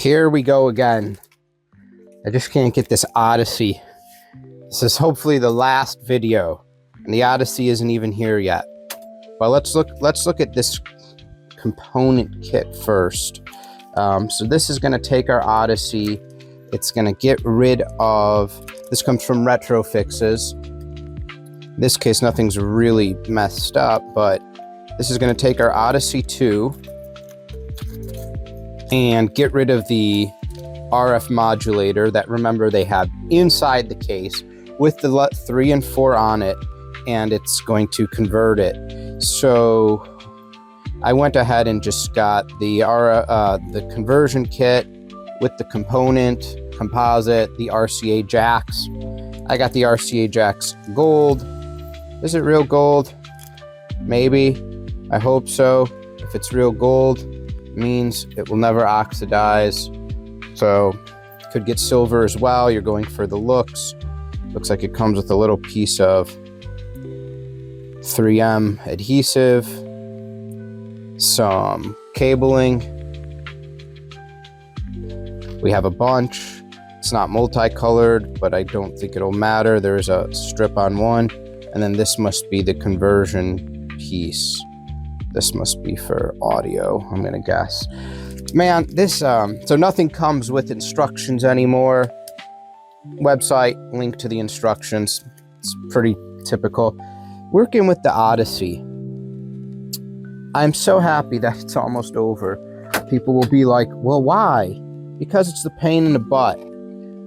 Here we go again. I just can't get this Odyssey. This is hopefully the last video, and the Odyssey isn't even here yet. But let's look at this component kit first. So this is going to take our Odyssey. It's going to get rid of, this comes from Retro Fixes. In this case, nothing's really messed up, but this is going to take our Odyssey 2 and get rid of the RF modulator that, remember, they have inside the case with the LUT 3 and 4 on it, and it's going to convert it. So I went ahead and just got the conversion kit with the component, composite, the RCA jacks. I got the RCA jacks gold. Is it real gold? Maybe. I hope so. If it's real gold, it means it will never oxidize. So could get silver as well. You're going for the looks. Looks like it comes with a little piece of 3M adhesive, some cabling. We have a bunch. It's not multicolored, but I don't think it'll matter. There's a strip on one, and then this must be the conversion piece. This must be for audio, I'm gonna guess. Man, this, so nothing comes with instructions anymore. Website, link to the instructions. It's pretty typical. Working with the Odyssey, I'm so happy that it's almost over. People will be like, well, why? Because it's the pain in the butt.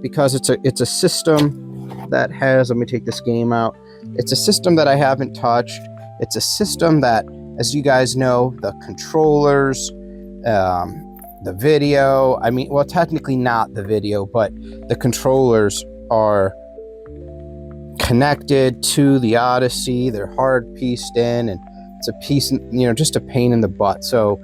Because it's a system that has, let me take this game out. It's a system that I haven't touched. It's a system that, as you guys know, the controllers, the video, I mean, well, technically not the video, but the controllers are connected to the Odyssey. They're hard pieced in, and it's a piece, you know, just a pain in the butt. So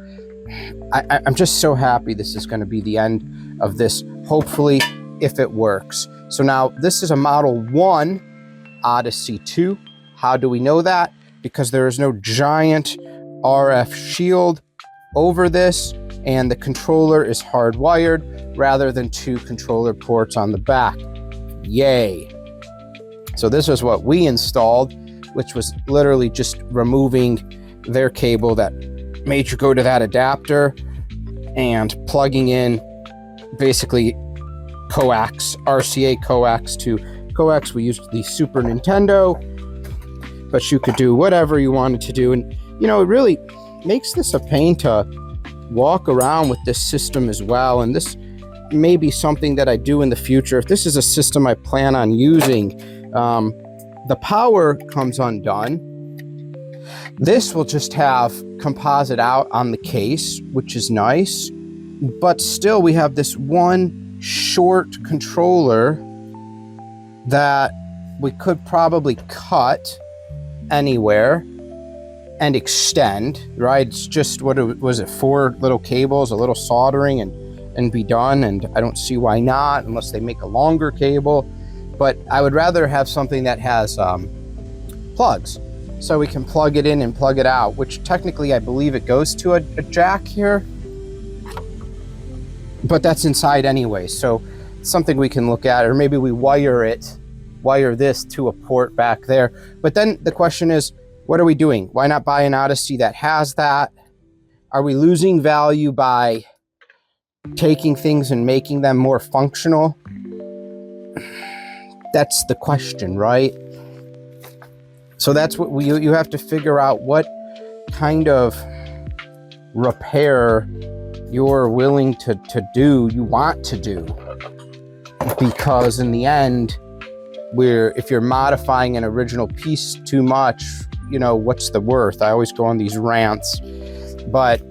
I'm just so happy this is going to be the end of this, hopefully, if it works. So now this is a Model 1 Odyssey 2. How do we know that? Because there is no giant RF shield over this, and the controller is hardwired rather than 2 controller ports on the back. Yay. So this is what we installed, which was literally just removing their cable that made you go to that adapter and plugging in basically coax, RCA coax to coax. We used the Super Nintendo, but you could do whatever you wanted to do. And, you know, it really makes this a pain to walk around with this system as well. And this may be something that I do in the future. If this is a system I plan on using, the power comes undone. This will just have composite out on the case, which is nice. But still, we have this one short controller that we could probably cut anywhere and extend, right? It's just, what was it, 4 little cables, a little soldering, and be done. And I don't see why not, unless they make a longer cable. But I would rather have something that has plugs, so we can plug it in and plug it out, which technically I believe it goes to a jack here, but that's inside anyway, so it's something we can look at. Or maybe we wire this to a port back there. But then the question is, what are we doing? Why not buy an Odyssey that has that? Are we losing value by taking things and making them more functional? That's the question, right? So that's what you have to figure out, what kind of repair you're willing to do, you want to do. Because in the end, if you're modifying an original piece too much, you know, what's the worth? I always go on these rants. But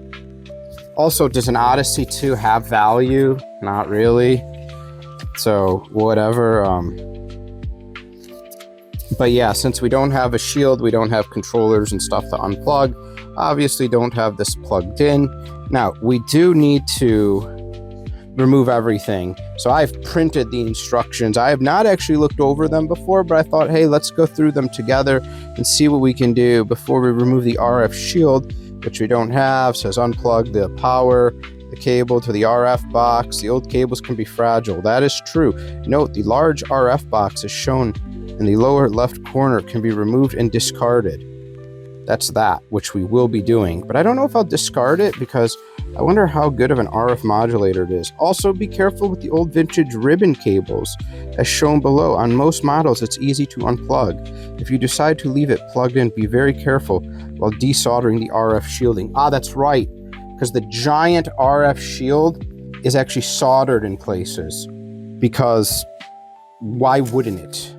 also, does an Odyssey 2 have value? Not really. So whatever. But yeah, since we don't have a shield, we don't have controllers and stuff to unplug, obviously don't have this plugged in. Now, we do need to remove everything. So I've printed the instructions. I have not actually looked over them before, but I thought, hey, let's go through them together and see what we can do before we remove the RF shield, which we don't have. It says unplug the power the cable to the RF box. The old cables can be fragile. That is true. Note, the large RF box is shown in the lower left corner can be removed and discarded. That's that, which we will be doing. But I don't know if I'll discard it because I wonder how good of an RF modulator it is. Also, be careful with the old vintage ribbon cables. As shown below, on most models, it's easy to unplug. If you decide to leave it plugged in, be very careful while desoldering the RF shielding. Ah, that's right, because the giant RF shield is actually soldered in places. Because why wouldn't it?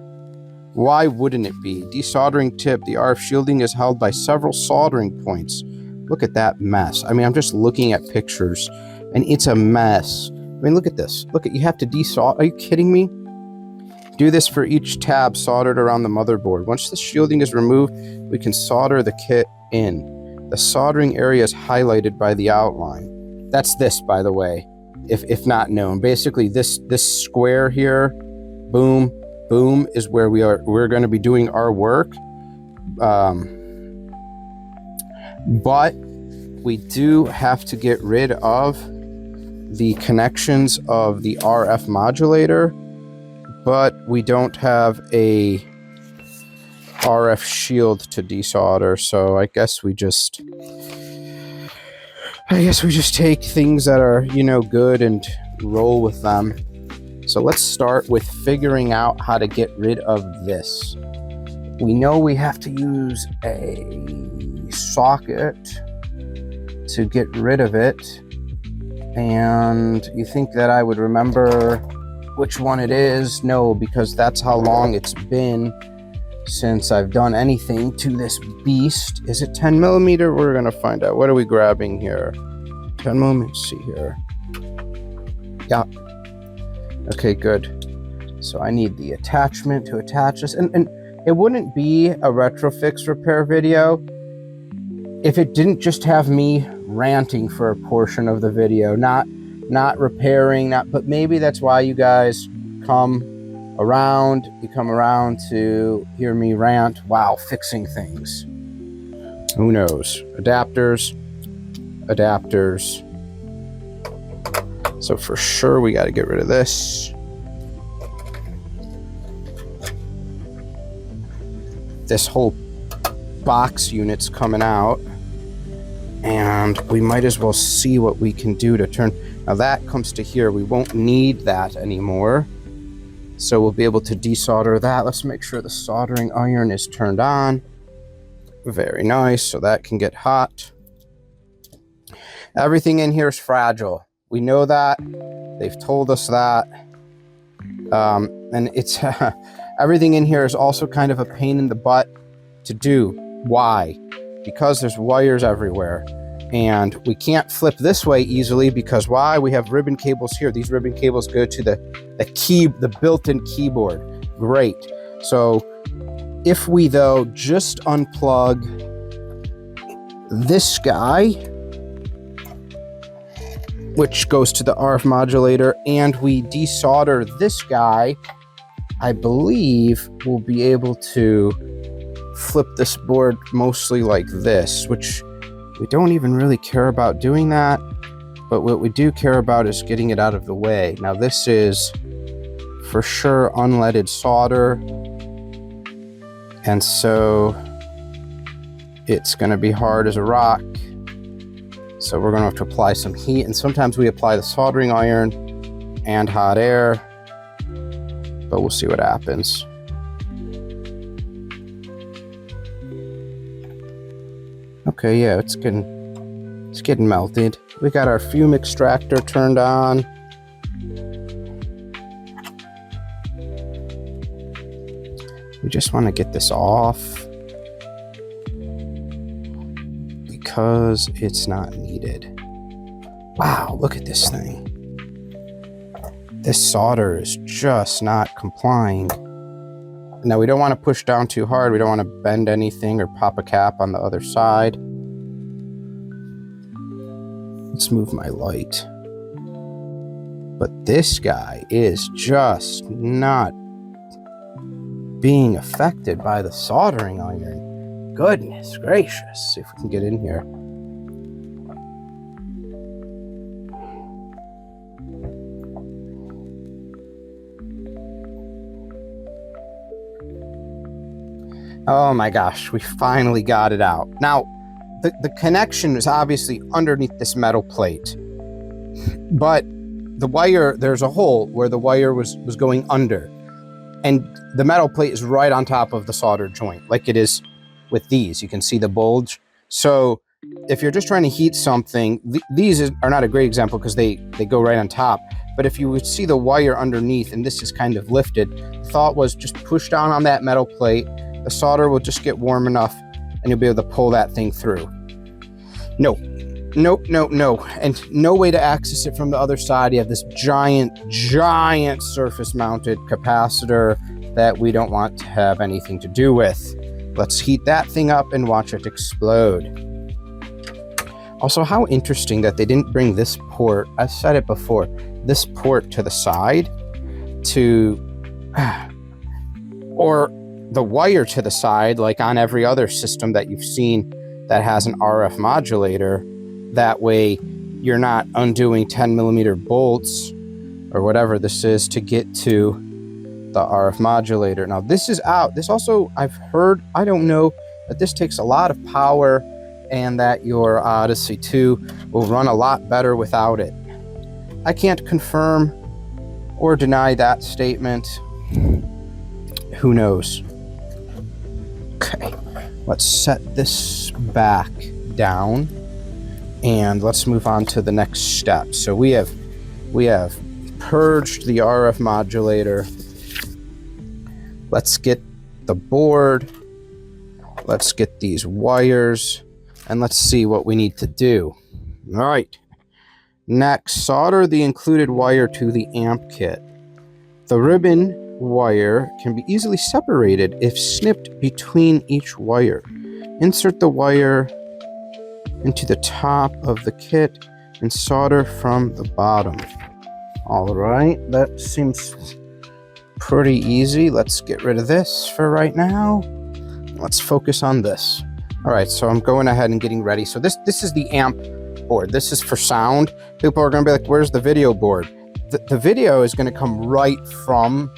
Why wouldn't it be? Desoldering tip, the RF shielding is held by several soldering points. Look at that mess. I mean, I'm just looking at pictures and it's a mess. I mean, look at this. Look at, you have to desolder. Are you kidding me? Do this for each tab soldered around the motherboard. Once the shielding is removed, we can solder the kit in. The soldering area is highlighted by the outline. That's this, by the way, if not known. Basically, this square here, boom, boom, is where we're going to be doing our work. But we do have to get rid of the connections of the RF modulator, but we don't have a RF shield to desolder, so I guess we just take things that are, you know, good and roll with them. So let's start with figuring out how to get rid of this. We know we have to use a socket to get rid of it. And you think that I would remember which one it is? No, because that's how long it's been since I've done anything to this beast. Is it 10 millimeter? We're gonna find out. What are we grabbing here? 10 millimeter, let's see here. Yeah. Okay, good. So I need the attachment to attach this. And it wouldn't be a Retrofix repair video if it didn't just have me ranting for a portion of the video, not repairing, but maybe that's why you guys come around. You come around to hear me rant while fixing things. Who knows? Adapters. So for sure, we got to get rid of this. This whole box unit's coming out. And we might as well see what we can do to turn. Now that comes to here. We won't need that anymore. So we'll be able to desolder that. Let's make sure the soldering iron is turned on. Very nice. So that can get hot. Everything in here is fragile. We know that. They've told us that. And it's everything in here is also kind of a pain in the butt to do. Why? Because there's wires everywhere. And we can't flip this way easily because why? We have ribbon cables here. These ribbon cables go to the built-in keyboard. Great. So if we, though, just unplug this guy, which goes to the RF modulator, and we desolder this guy, I believe we'll be able to flip this board mostly like this, which we don't even really care about doing that, but what we do care about is getting it out of the way. Now this is for sure unleaded solder, and so it's going to be hard as a rock. So we're going to have to apply some heat, and sometimes we apply the soldering iron and hot air, but we'll see what happens. Okay, yeah, it's getting melted. We got our fume extractor turned on. We just want to get this off because it's not needed. Wow, look at this thing. This solder is just not complying. Now, we don't want to push down too hard. We don't want to bend anything or pop a cap on the other side. Let's move my light. But this guy is just not being affected by the soldering iron. Goodness gracious. See if we can get in here. Oh my gosh, we finally got it out. Now, the connection is obviously underneath this metal plate, but the wire, there's a hole where the wire was going under, and the metal plate is right on top of the solder joint, like it is with these. You can see the bulge. So if you're just trying to heat something, these are not a great example because they go right on top. But if you would see the wire underneath and this is kind of lifted, the thought was just push down on that metal plate. The solder will just get warm enough and you'll be able to pull that thing through. No, and no way to access it from the other side. You have this giant surface mounted capacitor that we don't want to have anything to do with. Let's heat that thing up and watch it explode. Also, how interesting that they didn't bring this port, I've said it before, this port to the side or the wire to the side, like on every other system that you've seen that has an RF modulator. That way you're not undoing 10mm bolts or whatever this is to get to the RF modulator. Now this is out. This also, I've heard, I don't know, that this takes a lot of power and that your Odyssey 2 will run a lot better without it. I can't confirm or deny that statement. Who knows? Okay, let's set this back down and let's move on to the next step. So we have purged the RF modulator. Let's get the board. Let's get these wires and let's see what we need to do. All right. Next, solder the included wire to the amp kit. The ribbon wire can be easily separated if snipped between each wire. Insert the wire into the top of the kit and solder from the bottom. All right, that seems pretty easy. Let's get rid of this for right now. Let's focus on this. All right, so I'm going ahead and getting ready. So this is the amp board. This is for sound. People are going to be like, where's the video board? The video is going to come right from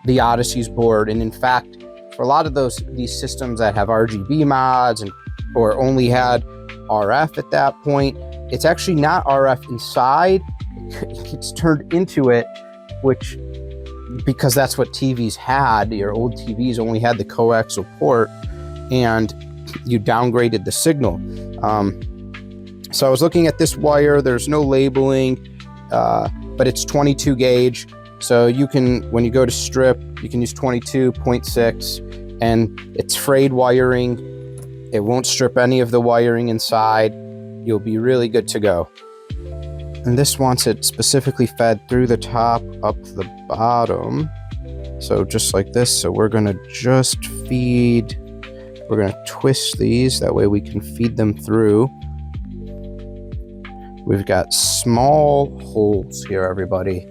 the Odyssey's board. And in fact, for a lot of these systems that have RGB mods or only had RF at that point, it's actually not RF inside. It's turned into it, because that's what TVs had. Your old TVs only had the coaxial port, and you downgraded the signal. So I was looking at this wire. There's no labeling, but it's 22 gauge. So you can, when you go to strip, you can use 22.6, and it's frayed wiring. It won't strip any of the wiring inside. You'll be really good to go. And this wants it specifically fed through the top up the bottom. So just like this. So we're gonna just feed, we're gonna twist these, that way we can feed them through. We've got small holes here, everybody.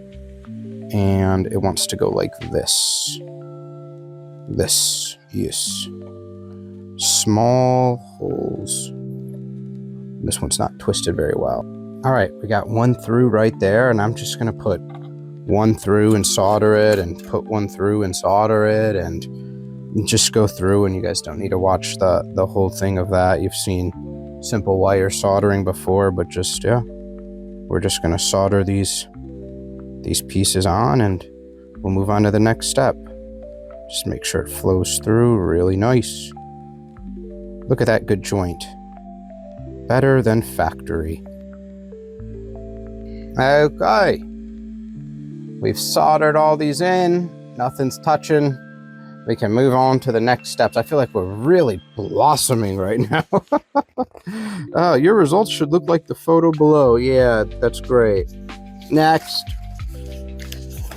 And it wants to go like this. This, yes. Small holes. This one's not twisted very well. All right, we got one through right there, and I'm just gonna put one through and solder it, and put one through and solder it, and just go through, and you guys don't need to watch the whole thing of that. You've seen simple wire soldering before, but just, yeah, we're just gonna solder these pieces on, and we'll move on to the next step. Just make sure it flows through really nice. Look at that good joint. Better than factory. Okay. We've soldered all these in. Nothing's touching. We can move on to the next steps. I feel like we're really blossoming right now. Your results should look like the photo below. Yeah, that's great. Next.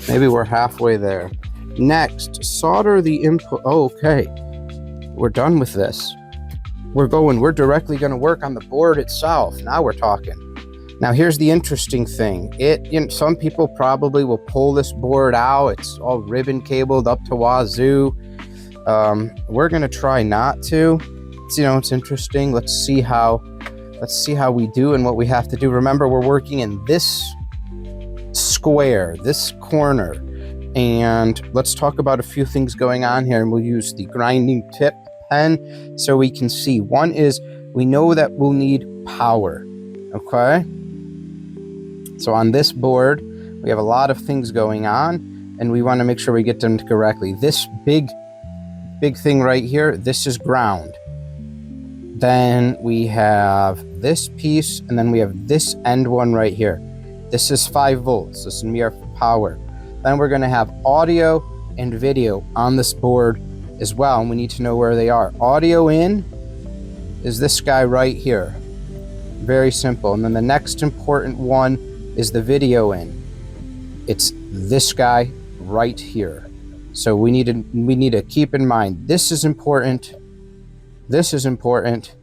Maybe we're halfway there. Next, solder the input. Oh, okay. We're done with this. We're directly going to work on the board itself. Now we're talking. Now here's the interesting thing. Some people probably will pull this board out. It's all ribbon cabled up to wazoo. We're going to try not to. It's interesting. Let's see how we do and what we have to do. Remember, we're working in this square, this corner, And let's talk about a few things going on here, and we'll use the grinding tip pen so we can see. One is we know that we'll need power, okay? So on this board, we have a lot of things going on, and we want to make sure we get them correctly. This big thing right here, this is ground. Then we have this piece, and then we have this end one right here. This is 5 volts. This is mere power. Then we're going to have audio and video on this board as well, and we need to know where they are. Audio in is this guy right here. Very simple. And then the next important one is the video in. It's this guy right here. So we need to keep in mind, this is important, this is important,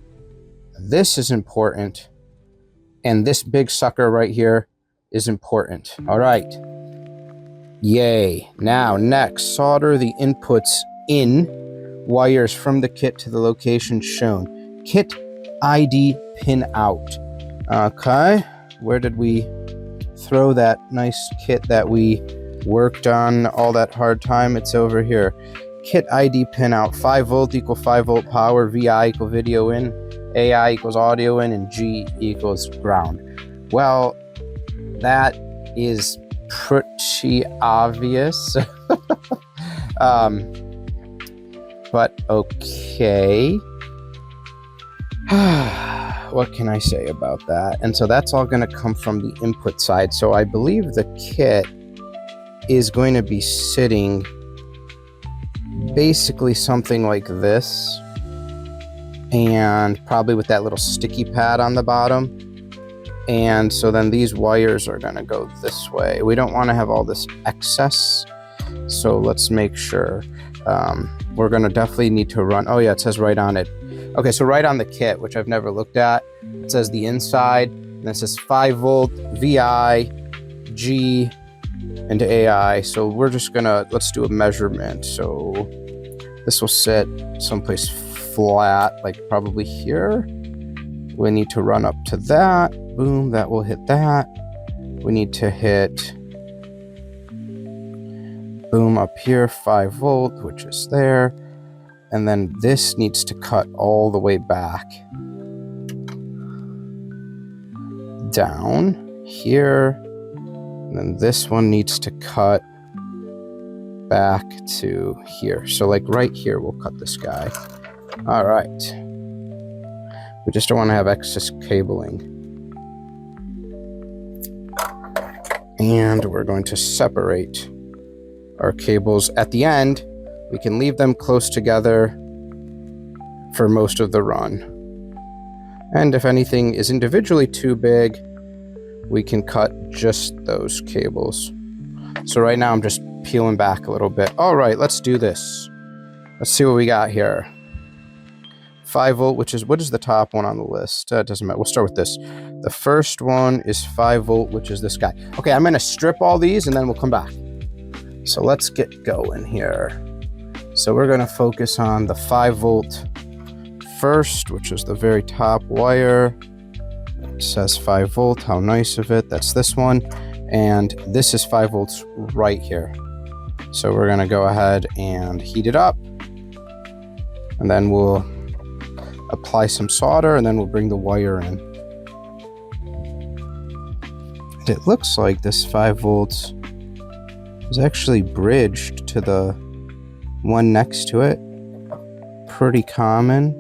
this is important, and this big sucker right here is important. All right. Yay. Now, next, solder the inputs in wires from the kit to the location shown. Kit ID pin out. Okay. Where did we throw that nice kit that we worked on all that hard time? It's over here. Kit ID pin out. 5 volt equal 5 volt power. VI equal video in. AI equals audio in. And G equals ground. Well, that is pretty obvious. But okay. What can I say about that? And so that's all going to come from the input side. So I believe the kit is going to be sitting basically something like this, and probably with that little sticky pad on the bottom. And so then these wires are going to go this way. We don't want to have all this excess, so let's make sure. We're going to definitely need to run. Oh yeah, it says right on it. Okay, so right on the kit, which I've never looked at, it says the inside, and it says 5 volt, VI, G, and AI. So we're just gonna, let's do a measurement. So this will sit someplace flat, like probably here. We need to run up to that. Boom, that will hit that. We need to hit, boom, up here, 5 volt, which is there. And then this needs to cut all the way back down here. And then this one needs to cut back to here. So like right here, we'll cut this guy. All right. We just don't want to have excess cabling. And we're going to separate our cables at the end. We can leave them close together for most of the run. And if anything is individually too big, we can cut just those cables. So right now I'm just peeling back a little bit. All right, let's do this. Let's see what we got here. 5 volt, which is, what is the top one on the list? It doesn't matter. We'll start with this. The first one is 5 volt, which is this guy. Okay, I'm going to strip all these and then we'll come back. So let's get going here. So we're going to focus on the 5 volt first, which is the very top wire. It says 5 volt. How nice of it. That's this one. And this is 5 volts right here. So we're going to go ahead and heat it up. And then we'll apply some solder, and then we'll bring the wire in. And it looks like this 5 volts is actually bridged to the one next to it. Pretty common.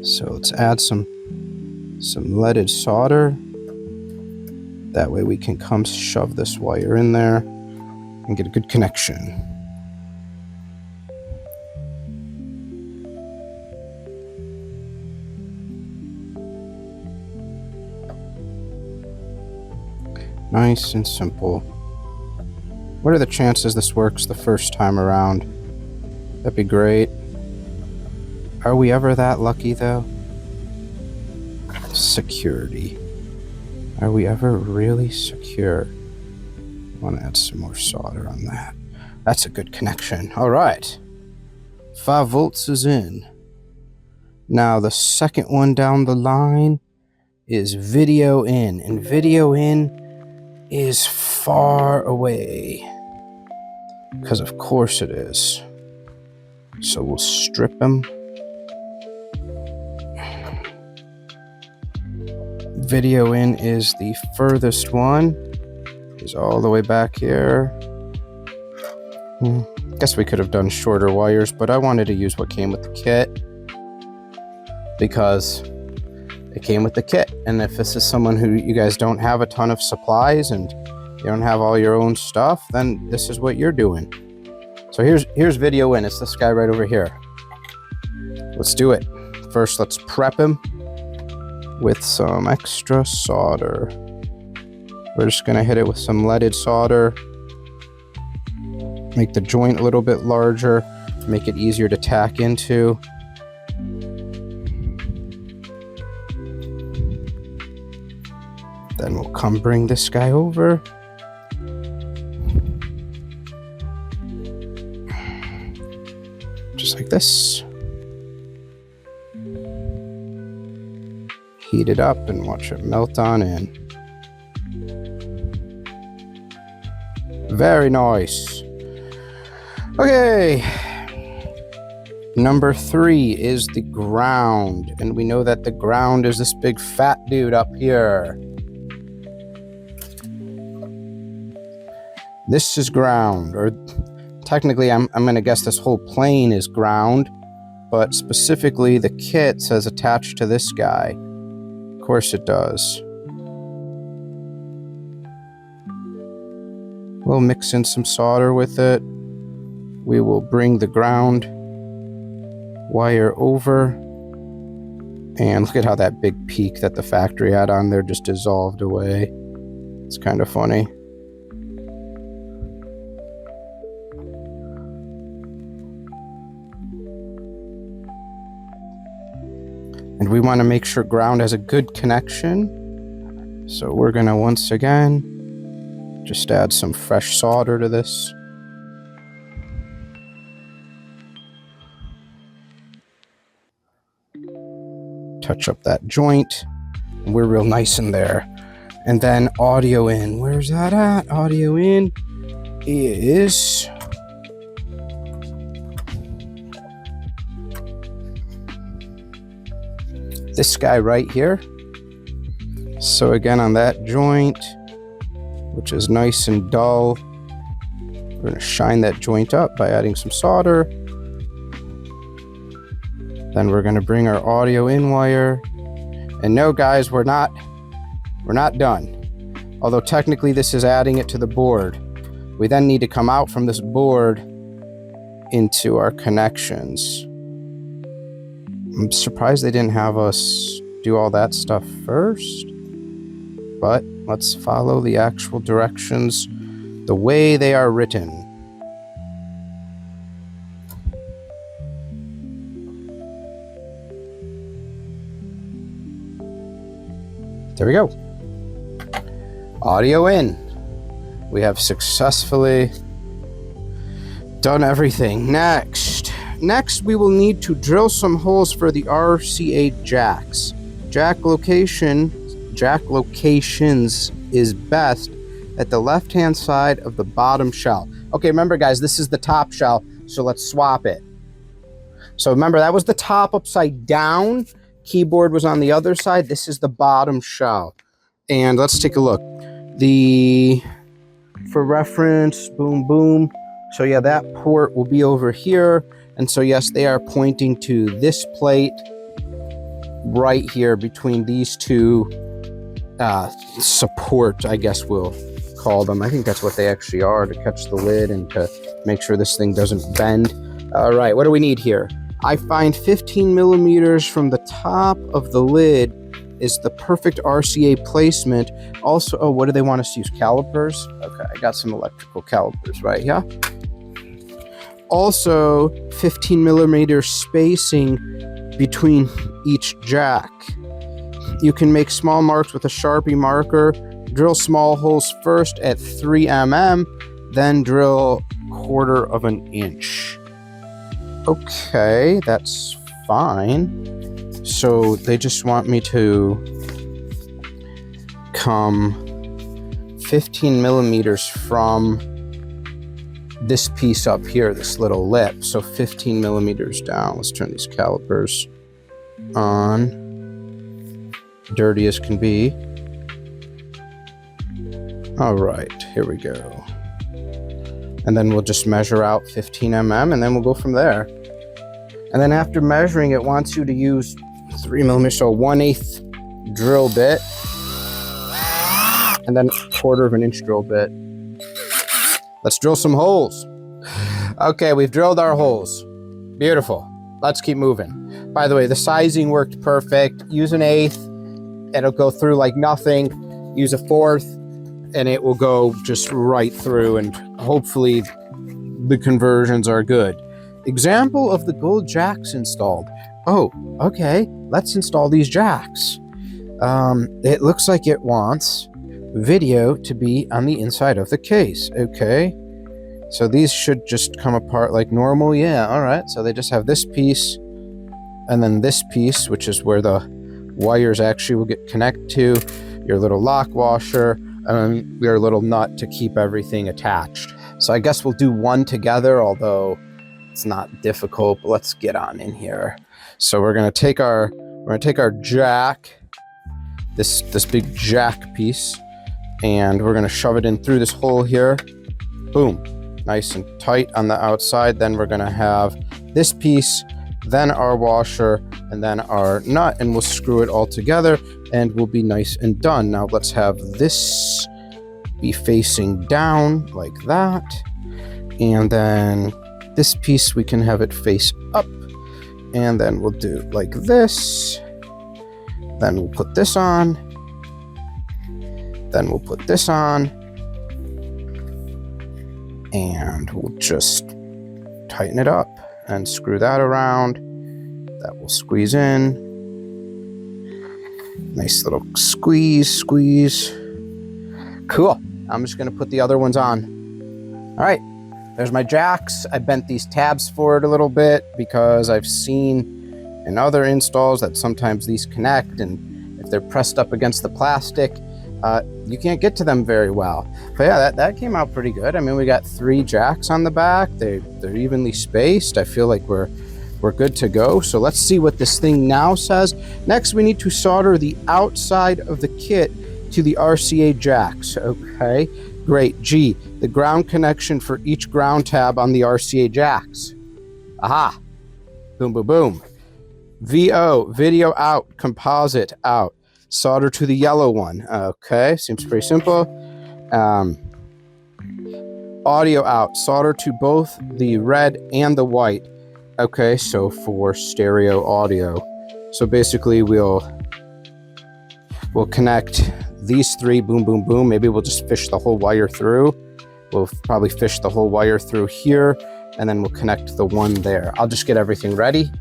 So let's add some leaded solder. That way we can come shove this wire in there and get a good connection. Nice and simple. What are the chances this works the first time around? That'd be great. Are we ever that lucky though? Security. Are we ever really secure? I want to add some more solder on that. That's a good connection. All right. 5 volts is in. Now the second one down the line is video in. And video in is far away. Because of course it is. So we'll strip him. Video in is the furthest one. He's all the way back here. Guess we could have done shorter wires, but I wanted to use what came with the kit because it came with the kit. And if this is someone who you guys don't have a ton of supplies and you don't have all your own stuff, then this is what you're doing. So here's video in. It's this guy right over here. Let's do it. First, let's prep him with some extra solder. We're just gonna hit it with some leaded solder. Make the joint a little bit larger, make it easier to tack into. Then we'll come bring this guy over. Just like this. Heat it up and watch it melt on in. Very nice. Okay. Number 3 is the ground. And we know that the ground is this big fat dude up here. This is ground, or technically I'm going to guess this whole plane is ground, but specifically the kit says attached to this guy. Of course it does. We'll mix in some solder with it. We will bring the ground wire over. And look at how that big peak that the factory had on there just dissolved away. It's kind of funny. And we want to make sure ground has a good connection. So we're going to once again just add some fresh solder to this. Touch up that joint. And we're real nice in there. And then audio in. Where's that at? Audio in is this guy right here. So again, on that joint, which is nice and dull, we're going to shine that joint up by adding some solder. Then we're going to bring our audio in wire. And no, guys, we're not done. Although technically this is adding it to the board. We then need to come out from this board into our connections. I'm surprised they didn't have us do all that stuff first. But let's follow the actual directions the way they are written. There we go. Audio in. We have successfully done everything. Next, we will need to drill some holes for the RCA jacks. Jack locations is best at the left-hand side of the bottom shell. Okay, remember guys, this is the top shell, so let's swap it. So remember, that was the top upside down. Keyboard was on the other side. This is the bottom shell. And let's take a look. For reference, boom, boom. So yeah, that port will be over here. And so yes, they are pointing to this plate right here between these two support, I guess we'll call them. I think that's what they actually are, to catch the lid and to make sure this thing doesn't bend. All right, what do we need here? I find 15 millimeters from the top of the lid is the perfect RCA placement. Also, oh, what do they want us to use? Calipers? Okay, I got some electrical calipers right here. Also, 15 millimeter spacing between each jack. You can make small marks with a Sharpie marker. Drill small holes first at 3 mm, then drill 1/4 inch. Okay, that's fine. So they just want me to come 15 millimeters from this piece up here, this little lip. So 15 millimeters down. Let's turn these calipers on. Dirty as can be. All right, here we go. And then we'll just measure out 15 mm, and then we'll go from there. And then after measuring, it wants you to use 3 millimeters, so 1/8 drill bit, and then 1/4 of an inch drill bit. Let's drill some holes. Okay, we've drilled our holes. Beautiful. Let's keep moving. By the way, the sizing worked perfect. Use an 1/8, it'll go through like nothing. Use a 1/4, and it will go just right through, and hopefully the conversions are good. Example of the gold jacks installed. Oh, okay, let's install these jacks. It looks like it wants video to be on the inside of the case. Okay, so these should just come apart like normal. Yeah, all right, so they just have this piece and then this piece, which is where the wires actually will get connected to, your little lock washer, and your little nut to keep everything attached. So I guess we'll do one together, although it's not difficult, but let's get on in here. So we're gonna take our jack, this big jack piece, and we're gonna shove it in through this hole here. Boom, nice and tight on the outside. Then we're gonna have this piece, then our washer, and then our nut, and we'll screw it all together and we'll be nice and done. Now let's have this be facing down like that, and then this piece we can have it face up, and then we'll do like this. Then we'll put this on, then we'll put this on, and we'll just tighten it up and screw that around. That will squeeze in. Nice little squeeze. Cool. I'm just gonna put the other ones on. All right, there's my jacks. I bent these tabs forward a little bit because I've seen in other installs that sometimes these connect, and if they're pressed up against the plastic, you can't get to them very well. But yeah, that came out pretty good. I mean, we got 3 jacks on the back. They're evenly spaced. I feel like we're good to go. So let's see what this thing now says. Next, we need to solder the outside of the kit to the RCA jacks. Okay, great. G, the ground connection for each ground tab on the RCA jacks. Aha, boom, boom, boom. VO, video out, composite out. Solder to the yellow one. Okay, seems pretty simple. Audio out, solder to both the red and the white. Okay, so for stereo audio. So basically we'll connect these 3, boom, boom, boom. Maybe we'll just fish the whole wire through. We'll probably fish the whole wire through here, and then we'll connect the one there. I'll just get everything ready.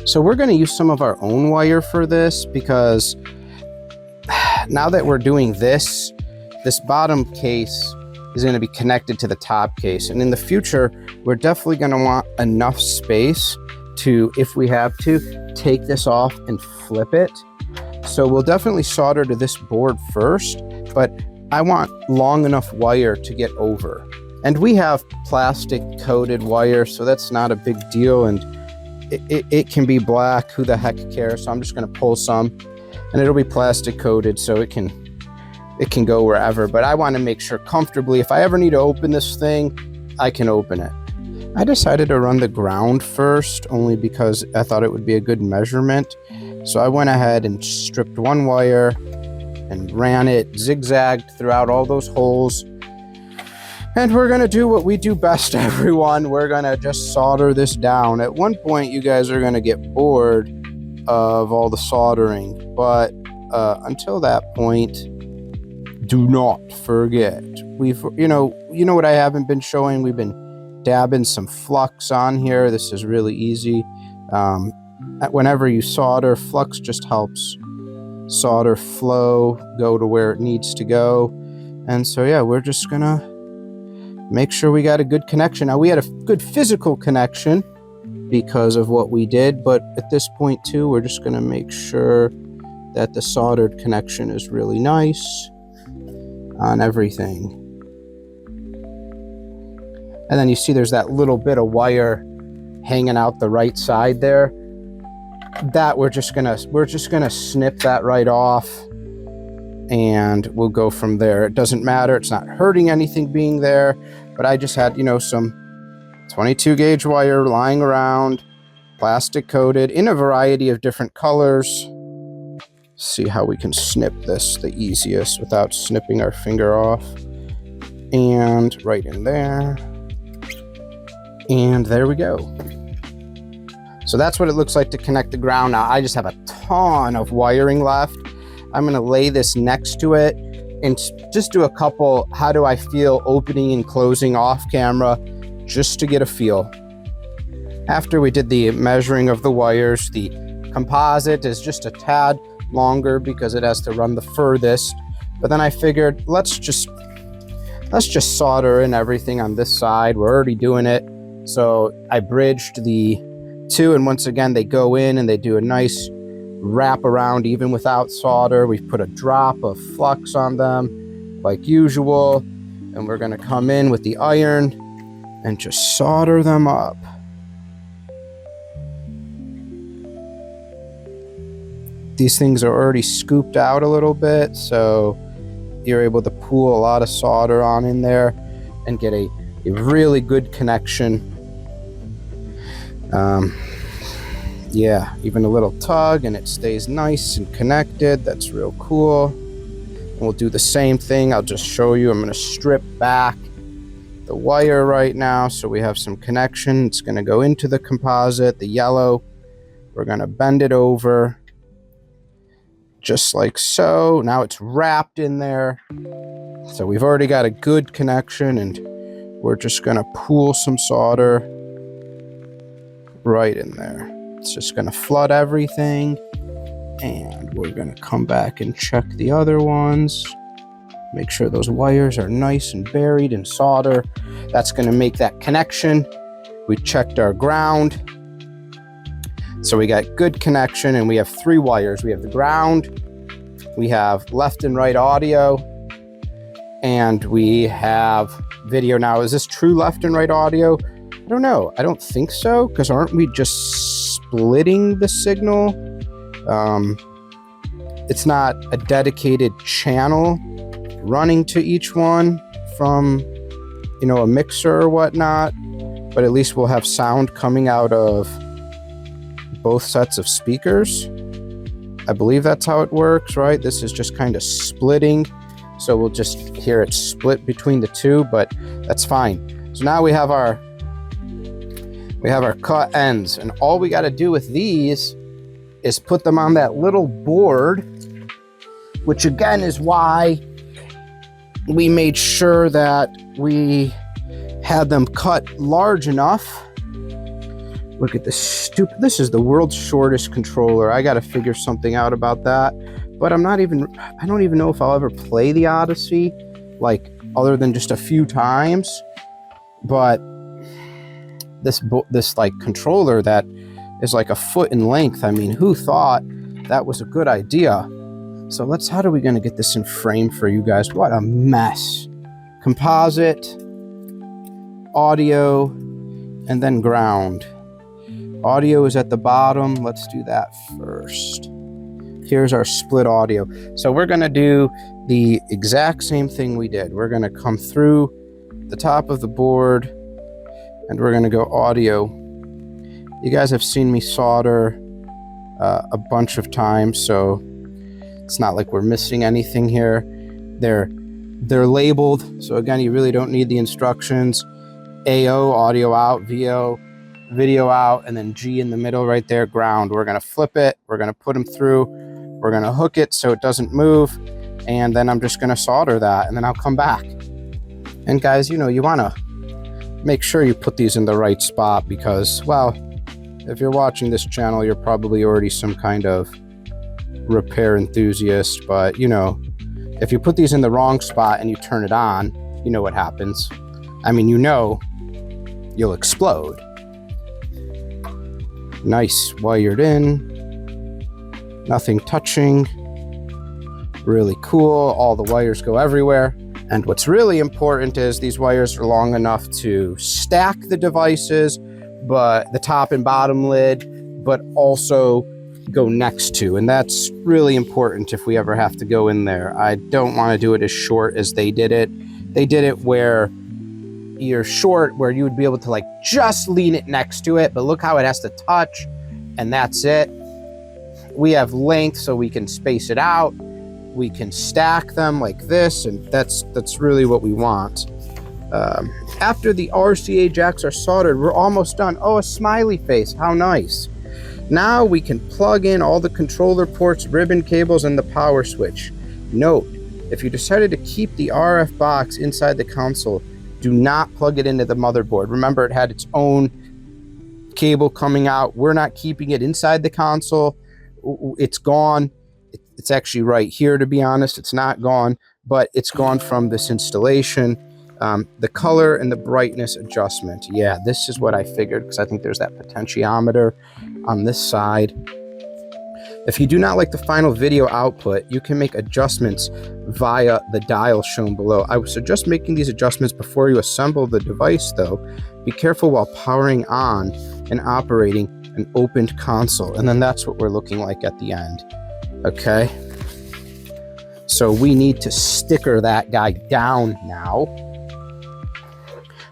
So we're gonna use some of our own wire for this, because now that we're doing this bottom case is going to be connected to the top case. And in the future, we're definitely going to want enough space to, if we have to, take this off and flip it. So we'll definitely solder to this board first, but I want long enough wire to get over. And we have plastic coated wire, so that's not a big deal. And it can be black, who the heck cares? So I'm just going to pull some, and it'll be plastic coated, so it can go wherever. But I want to make sure comfortably, if I ever need to open this thing, I can open it. I decided to run the ground first, only because I thought it would be a good measurement. So I went ahead and stripped one wire and ran it zigzagged throughout all those holes. And we're gonna do what we do best, everyone. We're gonna just solder this down. At one point, you guys are gonna get bored of all the soldering, but until that point, do not forget. You know what I haven't been showing? We've been dabbing some flux on here. This is really easy. Whenever you solder, flux just helps solder flow go to where it needs to go. And so yeah, we're just gonna make sure we got a good connection. Now, we had a good physical connection because of what we did, but at this point too, we're just gonna make sure that the soldered connection is really nice. on everything. And then you see there's that little bit of wire hanging out the right side there. That we're just gonna snip that right off, and we'll go from there. It doesn't matter, it's not hurting anything being there, but I just had, you know, some 22 gauge wire lying around, plastic coated in a variety of different colors. See how we can snip this the easiest without snipping our finger off. And right in there. And there we go. So that's what it looks like to connect the ground. Now I just have a ton of wiring left. I'm gonna lay this next to it and just do a couple, how do I feel opening and closing off camera, just to get a feel. After we did the measuring of the wires, the composite is just a tad longer because it has to run the furthest. But then I figured, let's just solder in everything on this side. We're already doing it. So I bridged the two, and once again, they go in and they do a nice wrap around even without solder. We've put a drop of flux on them like usual, and we're gonna come in with the iron and just solder them up. These things are already scooped out a little bit, so you're able to pool a lot of solder on in there and get a really good connection. Yeah, even a little tug and it stays nice and connected. That's real cool. And we'll do the same thing. I'll just show you. I'm going to strip back the wire right now so we have some connection. It's going to go into the composite, the yellow. We're going to bend it over just like so. Now it's wrapped in there. So we've already got a good connection, and we're just going to pool some solder right in there. It's just going to flood everything, and we're going to come back and check the other ones. Make sure those wires are nice and buried in solder. That's going to make that connection. We checked our ground. So we got good connection, and we have 3 wires. We have the ground, we have left and right audio, and we have video. Now, is this true left and right audio? I don't know. I don't think so, because aren't we just splitting the signal? It's not a dedicated channel running to each one from, you know, a mixer or whatnot, but at least we'll have sound coming out of both sets of speakers. I believe that's how it works, right? This is just kind of splitting, so we'll just hear it split between the two, but that's fine. So now we have our cut ends, and all we got to do with these is put them on that little board, which again is why we made sure that we had them cut large enough. Look at this this is the world's shortest controller. I got to figure something out about that, but I don't even know if I'll ever play the Odyssey, like, other than just a few times. But this like controller that is like a foot in length, I mean, who thought that was a good idea? So how are we going to get this in frame for you guys? What a mess. Composite, audio, and then ground. Audio is at the bottom. Let's do that first. Here's our split audio. So we're going to do the exact same thing we did. We're going to come through the top of the board, and we're going to go audio. You guys have seen me solder a bunch of times, so it's not like we're missing anything here. They're labeled, so again, you really don't need the instructions. AO, audio out, VO, video out, and then G in the middle right there, ground. We're going to flip it. We're going to put them through. We're going to hook it so it doesn't move, and then I'm just going to solder that, and then I'll come back. And guys, you know, you want to make sure you put these in the right spot because, well, if you're watching this channel, you're probably already some kind of repair enthusiast, but, you know, if you put these in the wrong spot and you turn it on, you know what happens. I mean, you know, you'll explode. Nice, wired in, nothing touching, really cool. All the wires go everywhere. And what's really important is these wires are long enough to stack the devices, but the top and bottom lid, but also go next to. And that's really important if we ever have to go in there. I don't want to do it as short as they did it. They did it where you're short, where you would be able to like just lean it next to it, but look how it has to touch, and that's it. We have length so we can space it out. We can stack them like this, and that's really what we want. After the RCA jacks are soldered, we're almost done. Oh, a smiley face, how nice. Now we can plug in all the controller ports, ribbon cables, and the power switch. Note, if you decided to keep the RF box inside the console, do not plug it into the motherboard. Remember, it had its own cable coming out. We're not keeping it inside the console. It's gone. It's actually right here, to be honest. It's not gone, but it's gone from this installation. The color and the brightness adjustment. Yeah, this is what I figured, because I think there's that potentiometer on this side. If you do not like the final video output, you can make adjustments via the dial shown below. I would suggest making these adjustments before you assemble the device, though. Be careful while powering on and operating an opened console. And then that's what we're looking like at the end. Okay, so we need to sticker that guy down now.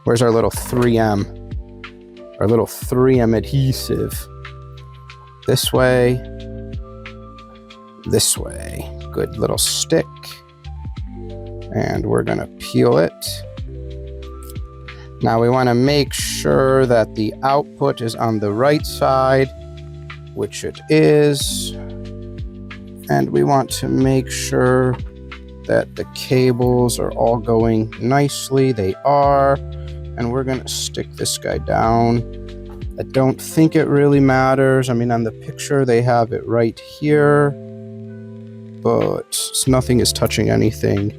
Where's our little 3M? Our little 3M adhesive. This way. This way. Good little stick. And we're gonna peel it. Now we wanna make sure that the output is on the right side, which it is. And we want to make sure that the cables are all going nicely. They are. And we're going to stick this guy down. I don't think it really matters. I mean, on the picture, they have it right here. But nothing is touching anything.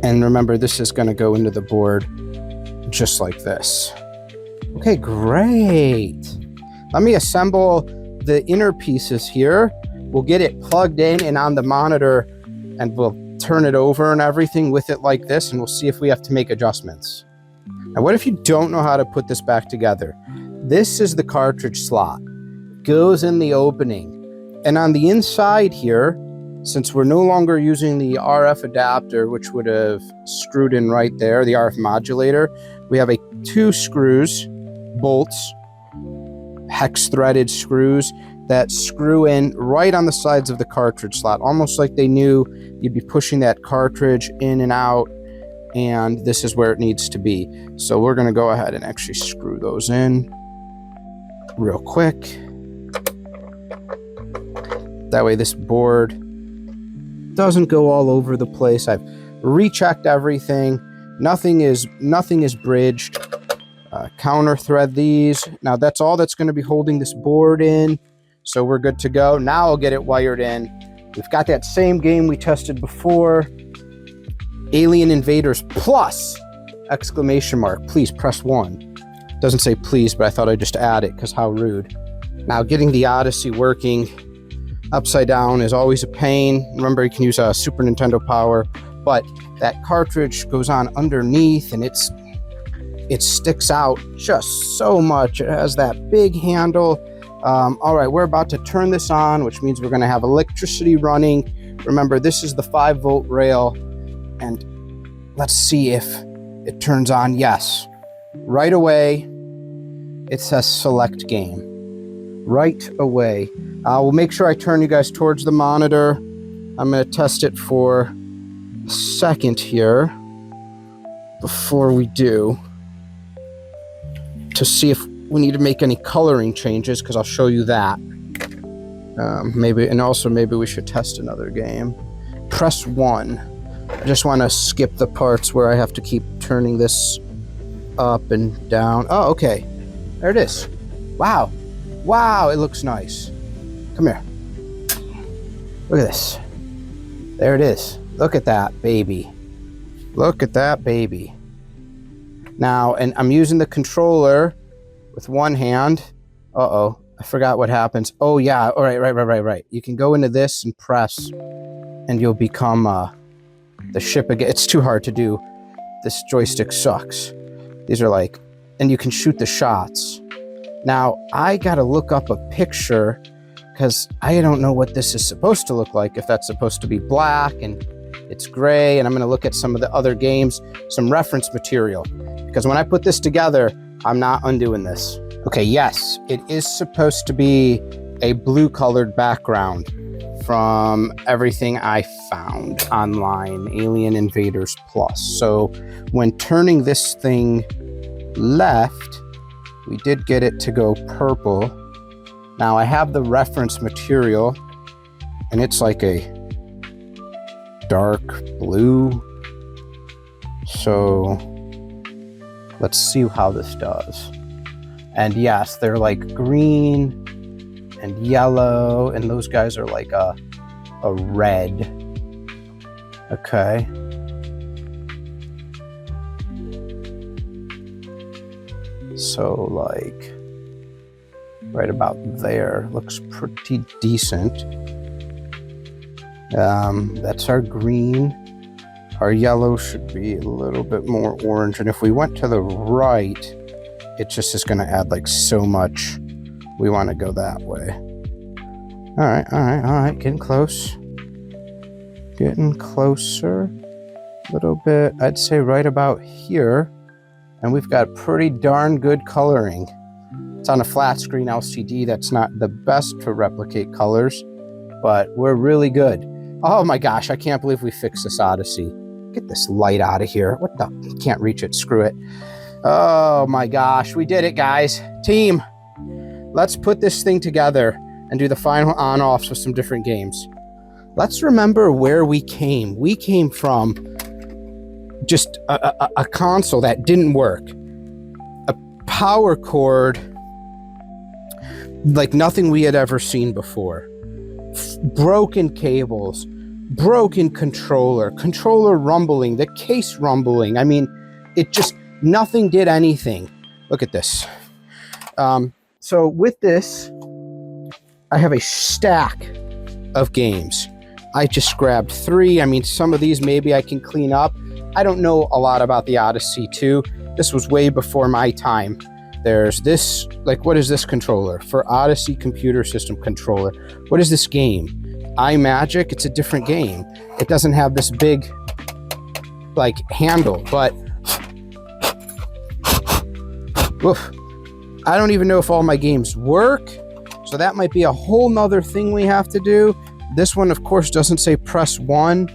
And remember, this is going to go into the board just like this. Okay, great. Let me assemble the inner pieces here. We'll get it plugged in and on the monitor, and we'll turn it over and everything with it like this, and we'll see if we have to make adjustments. Now, what if you don't know how to put this back together? This is the cartridge slot. Goes in the opening. And on the inside here, since we're no longer using the RF adapter, which would have screwed in right there, the RF modulator, we have 2 screws, bolts, hex threaded screws that screw in right on the sides of the cartridge slot, almost like they knew you'd be pushing that cartridge in and out, and this is where it needs to be. So we're going to go ahead and actually screw those in real quick. That way this board doesn't go all over the place. I've rechecked everything. Nothing is bridged. Counter thread these. Now that's all that's going to be holding this board in, so we're good to go. Now I'll get it wired in. We've got that same game we tested before. Alien Invaders Plus! Exclamation mark. Please press 1. Doesn't say please, but I thought I'd just add it because how rude. Now getting the Odyssey working upside down is always a pain. Remember, you can use a Super Nintendo power, but that cartridge goes on underneath and it sticks out just so much. It has that big handle. All right, we're about to turn this on, which means we're going to have electricity running. Remember, this is the 5-volt rail, and let's see if it turns on. Yes, right away, it says select game. Right away. We'll make sure I turn you guys towards the monitor. I'm going to test it for a second here before we do, to see if we need to make any coloring changes, because I'll show you that. Maybe we should test another game. Press 1. I just want to skip the parts where I have to keep turning this up and down. Oh, okay. There it is. Wow. Wow, it looks nice. Come here. Look at this. There it is. Look at that baby. Look at that baby. Now, and I'm using the controller with one hand. Uh-oh. I forgot what happens. Oh yeah, all right. You can go into this and press, and you'll become the ship again. It's too hard to do. This joystick sucks. These are like, and you can shoot the shots. Now, I gotta look up a picture because I don't know what this is supposed to look like, if that's supposed to be black and it's gray, and I'm gonna look at some of the other games, some reference material. Because when I put this together, I'm not undoing this. Okay, yes, it is supposed to be a blue colored background from everything I found online, Alien Invaders Plus. So when turning this thing left, we did get it to go purple. Now I have the reference material, and it's like a dark blue. So let's see how this does. And yes, they're like green and yellow, and those guys are like a red. Okay. So like right about there, looks pretty decent. That's our green. Our yellow should be a little bit more orange. And if we went to the right, it just is gonna add like so much. We wanna go that way. All right, getting close. Getting closer, a little bit, I'd say right about here. And we've got pretty darn good coloring. It's on a flat screen LCD. That's not the best to replicate colors, but we're really good. Oh my gosh, I can't believe we fixed this Odyssey. Get this light out of here. What the, can't reach it, screw it. Oh my gosh, we did it, guys. Team, let's put this thing together and do the final on-offs with some different games. Let's remember where we came. We came from just a console that didn't work, a power cord like nothing we had ever seen before, broken cables, broken controller rumbling, the case rumbling. I mean, it just, nothing did anything. Look at this. So with this, I have a stack of games. I just grabbed 3. I mean, some of these maybe I can clean up. I don't know a lot about the Odyssey 2. This was way before my time. There's this, like, what is this controller? For Odyssey Computer System controller. What is this game? iMagic, it's a different game. It doesn't have this big, like, handle, but oof, I don't even know if all my games work. So that might be a whole nother thing we have to do. This one, of course, doesn't say press 1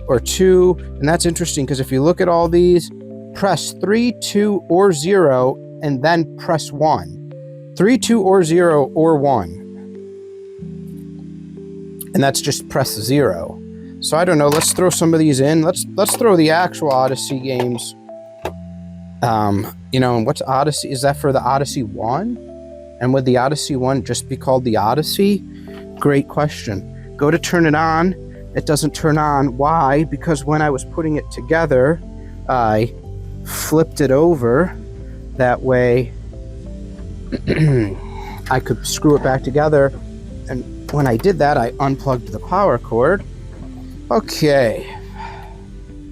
or 2. And that's interesting because if you look at all these, press 3, 2, or 0, and then press 1. 3, 2, or 0, or 1. And that's just press 0. So I don't know, let's throw some of these in. Let's throw the actual Odyssey games. You know, and what's Odyssey? Is that for the Odyssey 1? And would the Odyssey 1 just be called the Odyssey? Great question. Go to turn it on. It doesn't turn on. Why? Because when I was putting it together, I flipped it over. That way, I could screw it back together. And when I did that, I unplugged the power cord. Okay.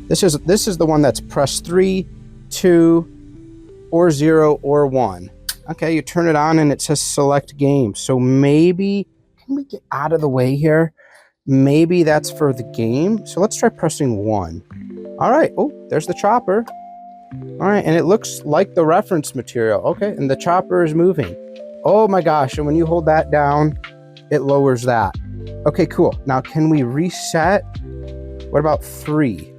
This is the one that's press 3, 2, or 0, or 1. Okay, you turn it on and it says select game. So maybe, can we get out of the way here? Maybe that's for the game. So let's try pressing 1. All right, oh, there's the chopper. All right, and it looks like the reference material. Okay, and the chopper is moving. Oh my gosh, and when you hold that down, it lowers that. Okay, cool. Now can we reset? What about 3?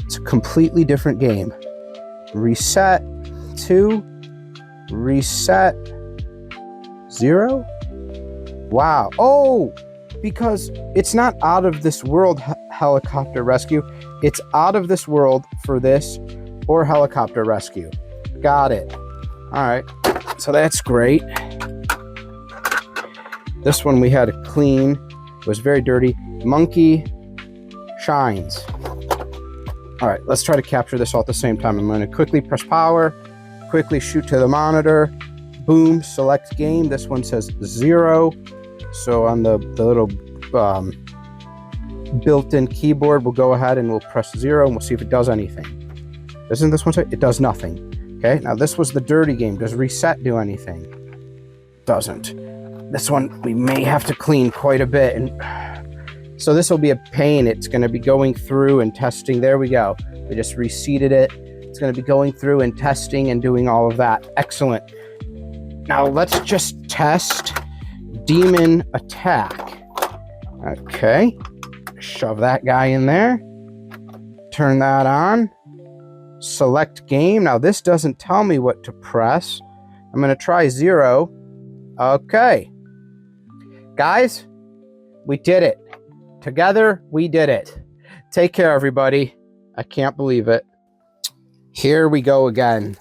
It's a completely different game. Reset 2. Reset 0. Wow. Oh, because it's not out of this world helicopter rescue. It's out of this world for this or helicopter rescue. Got it. All right. So that's great. This one we had to clean. It was very dirty. Monkey shines. All right, let's try to capture this all at the same time. I'm going to quickly press power, quickly shoot to the monitor. Boom, select game. This one says 0. So on the little built-in keyboard, we'll go ahead and we'll press 0 and we'll see if it does anything. Doesn't this one say? It does nothing. Okay, now this was the dirty game. Does reset do anything? Doesn't. This one we may have to clean quite a bit. And so this will be a pain. It's going to be going through and testing. There we go. We just reseated it. It's going to be going through and testing and doing all of that. Excellent. Now let's just test Demon Attack. Okay. Shove that guy in there. Turn that on. Select game. Now this doesn't tell me what to press. I'm going to try 0. Okay. Guys, we did it. Together, we did it. Take care, everybody. I can't believe it. Here we go again.